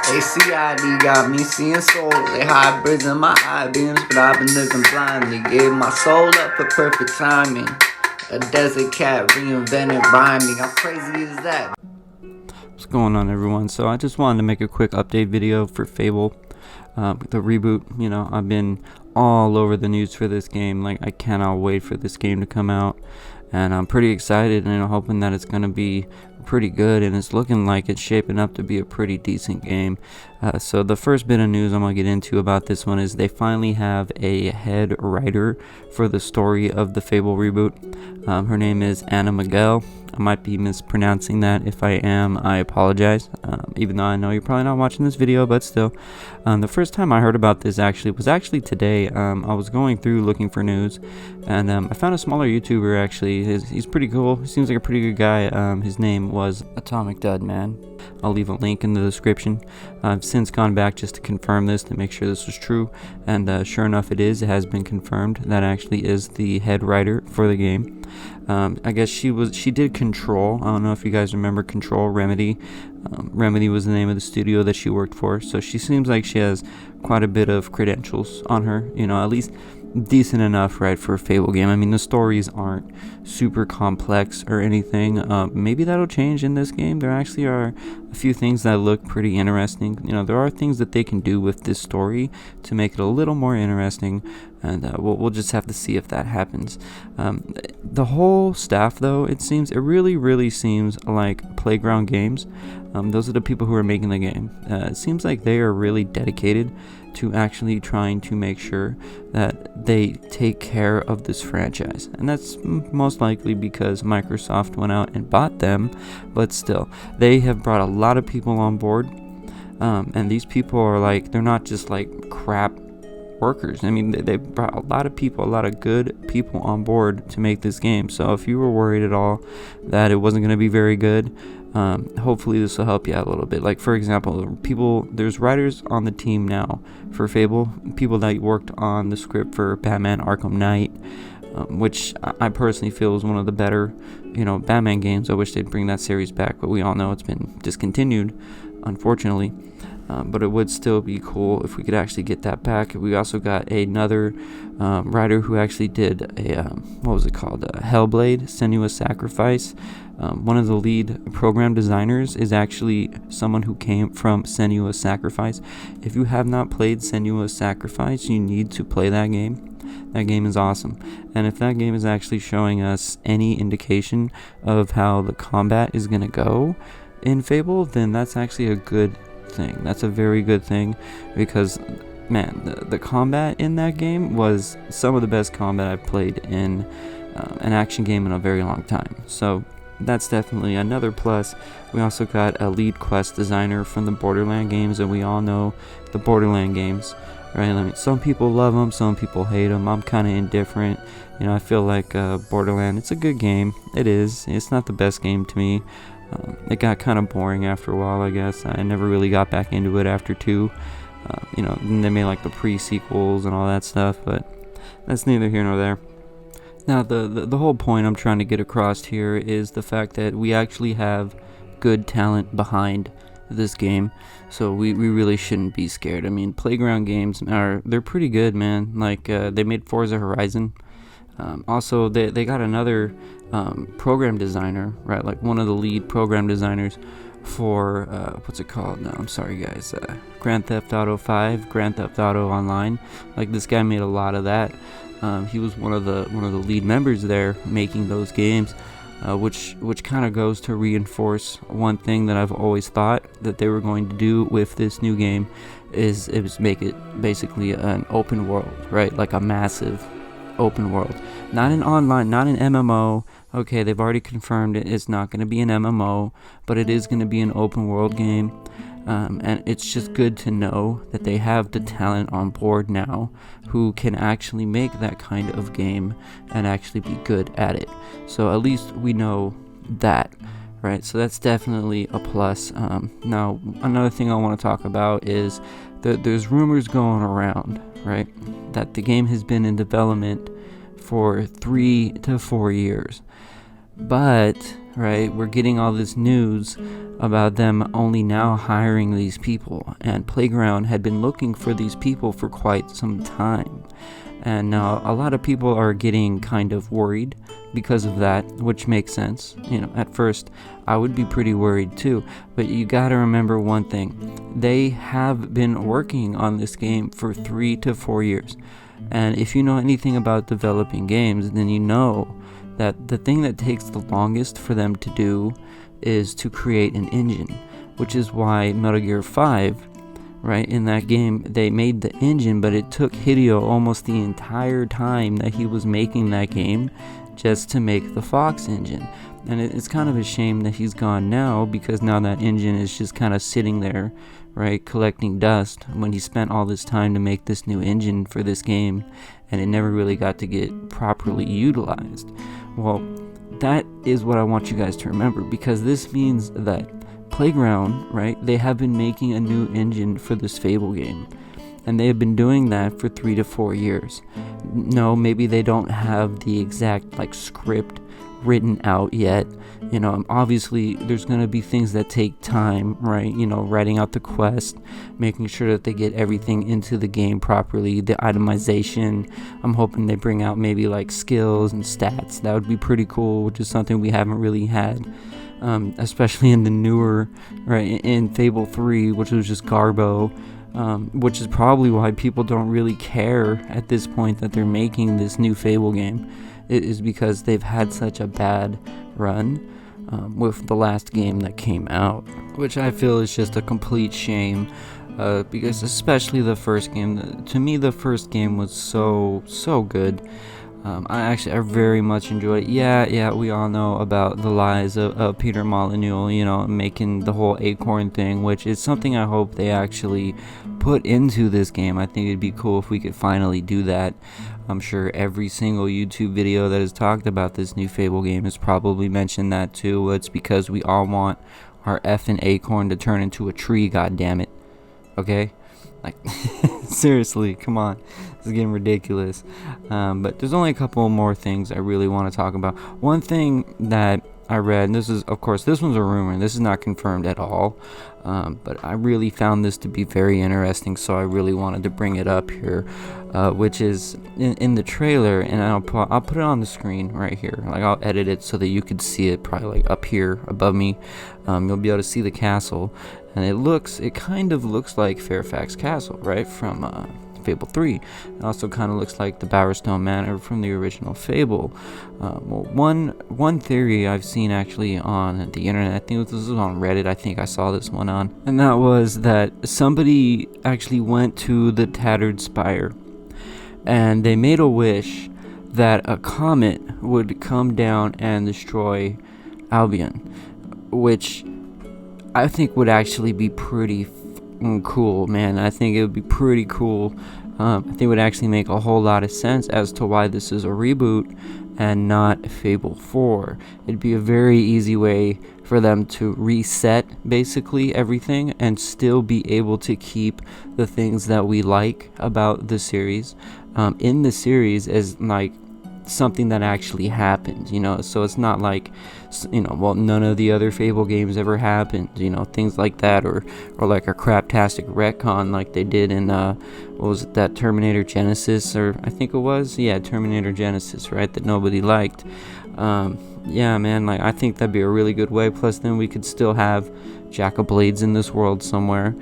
ACID got me seeing souls, they hybrids in my eye beams, but I've been looking blindly. Gave my soul up for perfect timing. A desert cat reinvented rhyming. How crazy is that? What's going on, everyone? So I just wanted to make a quick update video for Fable, the reboot. You know, I've been all over the news for this game. Like, I cannot wait for this game to come out, and I'm pretty excited and hoping that it's gonna be pretty good, and it's looking like it's shaping up to be a pretty decent game. So the first bit of news I'm gonna get into about this one is they finally have a head writer for the story of the Fable reboot. Her name is Atomicdudman. I might be mispronouncing that. If I am, I apologize, even though I know you're probably not watching this video, but still. The first time I heard about this was actually today. I was going through looking for news, and I found a smaller YouTuber. Actually, he's pretty cool. He seems like a pretty good guy. His name was Atomicdudman. I'll leave a link in the description. I've since gone back just to confirm this, to make sure this was true, and sure enough it is. It has been confirmed. That actually is the head writer for the game. I guess she did Control. I don't know if you guys remember Control, Remedy. Remedy was the name of the studio that she worked for, so she seems like she has quite a bit of credentials on her, you know, at least decent enough, right, for a Fable game. I mean, the stories aren't super complex or anything. Maybe that'll change in this game. There actually are a few things that look pretty interesting. You know, there are things that they can do with this story to make it a little more interesting, and we'll just have to see if that happens. The whole staff, though, it really seems like Playground Games. Those are the people who are making the game. It seems like they are really dedicated to actually trying to make sure that they take care of this franchise, and that's most likely because Microsoft went out and bought them, but still, they have brought a lot of people on board, and these people are like, they're not just like crap workers. I mean, they brought a lot of people, a lot of good people on board to make this game. So if you were worried at all that it wasn't going to be very good, hopefully this will help you out a little bit. Like, for example, there's writers on the team now for Fable, people that worked on the script for Batman Arkham Knight, which I personally feel is one of the better, Batman games. I wish they'd bring that series back, but we all know it's been discontinued, unfortunately. But it would still be cool if we could actually get that back. We also got another writer who actually did a Hellblade: Senua's Sacrifice. One of the lead program designers is actually someone who came from Senua's Sacrifice. If you have not played Senua's Sacrifice, you need to play that game. That game is awesome, and if that game is actually showing us any indication of how the combat is gonna go in Fable, then that's actually a good thing. That's a very good thing, because man, the combat in that game was some of the best combat I've played in an action game in a very long time. So that's definitely another plus. We also got a lead quest designer from the Borderlands games, and we all know the Borderlands games, right? I mean, some people love them, some people hate them. I'm kind of indifferent. I feel like Borderlands, it's a good game. It is. It's not the best game to me. It got kind of boring after a while, I guess. I never really got back into it after 2. And they made like the pre-sequels and all that stuff, but that's neither here nor there. Now, the whole point I'm trying to get across here is the fact that we actually have good talent behind this game, so we really shouldn't be scared. I mean, Playground Games they're pretty good, man. Like, they made Forza Horizon. Also, they got another program designer, right? Like one of the lead program designers for what's it called? No, I'm sorry, guys. Grand Theft Auto 5, Grand Theft Auto Online. Like, this guy made a lot of that. He was one of the lead members there making those games, which kind of goes to reinforce one thing that I've always thought that they were going to do with this new game is make it basically an open world, right? Like a massive open world, not an online, not an MMO. Okay, they've already confirmed it's not going to be an MMO, but it is going to be an open world game. And it's just good to know that they have the talent on board now who can actually make that kind of game and actually be good at it. So at least we know that, right? So that's definitely a plus. Now, another thing I want to talk about is that there's rumors going around, right, that the game has been in development for 3 to 4 years. But right? We're getting all this news about them only now hiring these people, and Playground had been looking for these people for quite some time. And now a lot of people are getting kind of worried because of that, which makes sense. At first I would be pretty worried too, but you gotta remember one thing. They have been working on this game for 3 to 4 years. And if you know anything about developing games, then you know that the thing that takes the longest for them to do is to create an engine, which is why Metal Gear 5, right, in that game, they made the engine, but it took Hideo almost the entire time that he was making that game just to make the Fox engine. And it's kind of a shame that he's gone now, because now that engine is just kind of sitting there, right, collecting dust, when he spent all this time to make this new engine for this game, and it never really got to get properly utilized. Well, that is what I want you guys to remember, because this means that Playground, right, they have been making a new engine for this Fable game, and they have been doing that for 3 to 4 years. No, maybe they don't have the exact script written out yet. Obviously there's going to be things that take time, right? Writing out the quest, making sure that they get everything into the game properly, the itemization. I'm hoping they bring out maybe skills and stats. That would be pretty cool, which is something we haven't really had, especially in the newer, right, in Fable 3, which was just Garbo, which is probably why people don't really care at this point that they're making this new Fable game. It is because they've had such a bad run with the last game that came out, which I feel is just a complete shame, because especially the first game, to me the first game was so good. I very much enjoyed it. Yeah, we all know about the lies of Peter Molyneux, making the whole Acorn thing, which is something I hope they actually put into this game. I think it'd be cool if we could finally do that. I'm sure every single YouTube video that has talked about this new Fable game has probably mentioned that too. It's because we all want our effing Acorn to turn into a tree, goddammit. Okay? Seriously, come on. This is getting ridiculous. But there's only a couple more things I really want to talk about. One thing that I read, and this one's a rumor, and this is not confirmed at all, but I really found this to be very interesting, so I really wanted to bring it up here, which is in the trailer, and I'll put it on the screen right here. I'll edit it so that you could see it probably up here above me. You'll be able to see the castle, and it kind of looks like Fairfax Castle, right, from Fable 3. It also kind of looks like the Bowerstone Manor from the original Fable. One theory I've seen actually on the internet, I think this was on Reddit, I think I saw this one on, and that was that somebody actually went to the Tattered Spire, and they made a wish that a comet would come down and destroy Albion, which I think would actually be pretty cool, man. I think it would be pretty cool. I think it would actually make a whole lot of sense as to why this is a reboot and not Fable 4. It'd be a very easy way for them to reset basically everything and still be able to keep the things that we like about the series in the series as something that actually happened, so it's not none of the other Fable games ever happened, things like that, or like a craptastic retcon like they did in what was it, that Terminator Genesis, or I think it was, Terminator Genesis, right, that nobody liked. Yeah, man, I think that'd be a really good way. Plus then we could still have Jack of Blades in this world somewhere.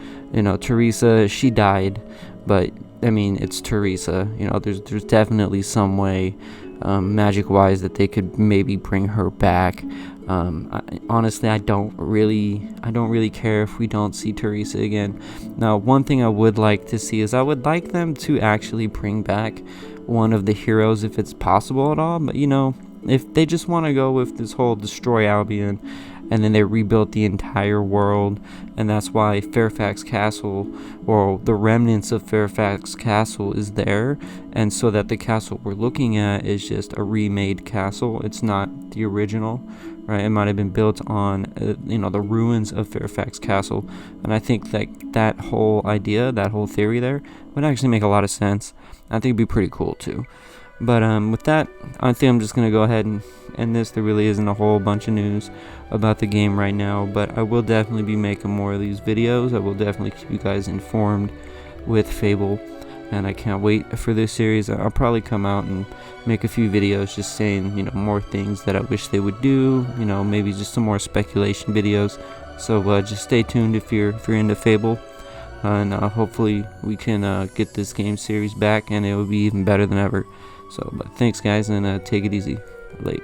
Teresa, she died, but I mean, it's Teresa, there's definitely some way, magic wise, that they could maybe bring her back. Honestly, I don't really care if we don't see Teresa again. Now, one thing I would like to see is I would like them to actually bring back one of the heroes if it's possible at all. But if they just want to go with this whole destroy Albion, and then they rebuilt the entire world, and that's why Fairfax Castle, or the remnants of Fairfax Castle, is there, and so that the castle we're looking at is just a remade castle. It's not the original, right? It might have been built on the ruins of Fairfax Castle, and I think that whole idea, that whole theory there, would actually make a lot of sense. I think it'd be pretty cool too. But with that, I think I'm just gonna go ahead and end this. There really isn't a whole bunch of news about the game right now, but I will definitely be making more of these videos. I will definitely keep you guys informed with Fable, and I can't wait for this series. I'll probably come out and make a few videos just saying, more things that I wish they would do, maybe just some more speculation videos. So just stay tuned if you're into Fable, and hopefully we can get this game series back, and it will be even better than ever. So, but thanks guys, and take it easy. Late.